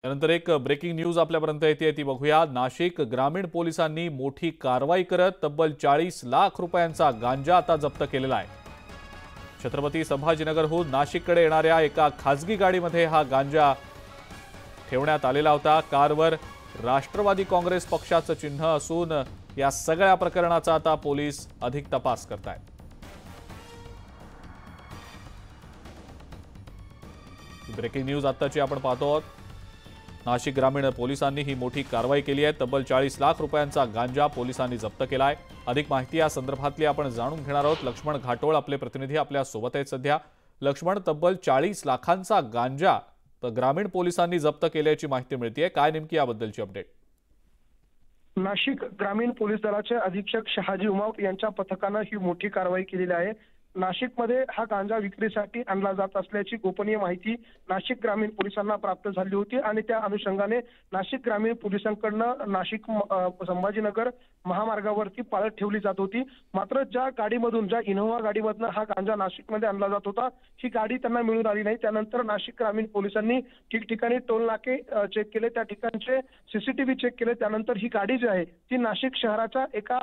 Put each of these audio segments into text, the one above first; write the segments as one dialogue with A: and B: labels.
A: त्यानंतर एक breaking news आपल्यापर्यंत येते ती बघूया। नाशिक ग्रामीण पोलिसांनी मोठी कारवाई करत तब्बल 40 लाख रुपयांचा गांजा आता जप्त केलेला आहे। छत्रपती संभाजीनगरहून नाशिककडे येणाऱ्या एका खासगी गाडीमध्ये हा गांजा ठेवण्यात आलेला होता। कारवर राष्ट्रवादी काँग्रेस पक्षाचं चिन्ह असून या सगळ्या प्रकरणाचा आता पोलीस अधिक तपास करतायत। ब्रेकिंग न्यूज आताची आपण पाहतो आहोत। नाशिक ग्रामीण पोलिसांनी ही मोठी कारवाई केली आहे। तब्बल 40 लाख रुपयांचा गांजा पोलिसांनी जप्त केला आहे। अधिक माहिती या संदर्भातली आपण जाणून घेणार आहोत। लक्ष्मण घाटोळ आपले प्रतिनिधी आपल्या सोबत आहेत सध्या। लक्ष्मण, तब्बल 40 लाखांचा गांजा ग्रामीण पोलिसांनी जप्त केल्याची माहिती मिळतेय, काय नेमकी याबद्दलची अपडेट?
B: नाशिक ग्रामीण पोलीस दलाचे अधीक्षक शहाजी उमाप यांच्या पथकाने ही मोठी कारवाई केलेली आहे। नाशिकमध्ये हा गांजा विक्रीसाठी आणला जात असल्याची गोपनीय माहिती नाशिक ग्रामीण पोलिसांना प्राप्त झाली होती आणि त्या अनुषंगाने नाशिक ग्रामीण पोलिसांकडून नाशिक संभाजीनगर महामार्गावरती पाळत ठेवली जात होती। मात्र ज्या गाडीमधून, ज्या इनोव्हा गाडीमधून हा गांजा नाशिकमध्ये आणला जात होता, ही गाडी त्यांना मिळून आली नाही। त्यानंतर नाशिक ग्रामीण पोलिसांनी ठिकठिकाणी टोल नाके चेक केले, त्या ठिकाणचे सीसीटीव्ही चेक केले। त्यानंतर ही गाडी जी आहे ती नाशिक शहराच्या एका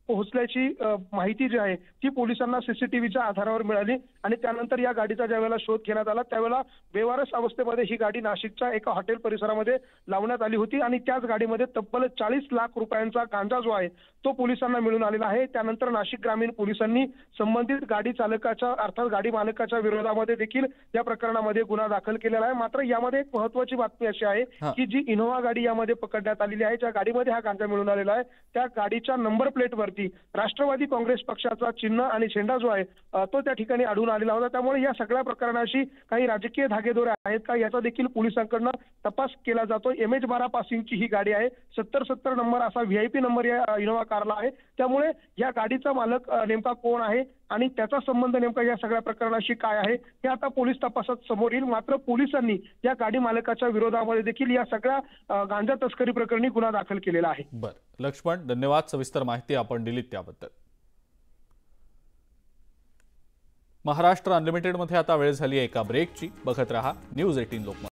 B: पोहोचल्याची माहिती जी आहे ती पोलिसांना सीसीटीव्हीच्या आधारावर मिळाली आणि त्यानंतर या गाडीचा ज्यावेळेला शोध घेण्यात आला त्यावेळेला बेवारस अवस्थेमध्ये ही गाडी नाशिकच्या एका हॉटेल परिसरामध्ये लावण्यात आली होती आणि त्याच गाडीमध्ये तब्बल 40 लाख रुपयांचा गांजा जो आहे तो पोलिसांना मिळून आलेला आहे। त्यानंतर नाशिक ग्रामीण पोलिसांनी संबंधित गाडी चालकाच्या अर्थात गाडी मालकाच्या विरोधामध्ये देखील या प्रकरणामध्ये गुन्हा दाखल केलेला आहे। मात्र यामध्ये एक महत्त्वाची बातमी अशी आहे की जी इनोव्हा गाडी यामध्ये पकडण्यात आलेली आहे, ज्या गाडीमध्ये हा गांजा मिळून आलेला आहे, त्या गाडीच्या नंबर प्लेटवरती राष्ट्रवादी काँग्रेस पक्षाचा चिन्ह आणि झेंडा जो आहे तो त्या ठिकाणी आढळून आलेला होता। त्यामुळे या सगळ्या प्रकरणाशी काही राजकीय धागेदोरे आहेत का याचा देखील पोलिसांकडून तपास केला जातो। MH12 पासिंगची ही गाडी आहे, 7070 नंबर असा VIP नंबर या इनोव्हा कारला आहे। त्यामुळे या गाडीचा मालक नेमका कोण आहे आणि त्याचा संबंध नेमका या सगळ्या प्रकरणाशी काय आहे हे आता पोलीस तपासात समोर येईल। मात्र पोलिसांनी या गाडी मालकाच्या विरोधामध्ये देखील या सगळ्या गांजा तस्करी प्रकरणी गुन्हा दाखल केलेला आहे।
A: बरं लक्ष्मण, धन्यवाद सविस्तर माहिती आपण दिलीत त्याबद्दल। महाराष्ट्र अनलिमिटेड मध्ये आता वेळ झाली आहे एका ब्रेकची। बघत रहा न्यूज 18 लोकमत।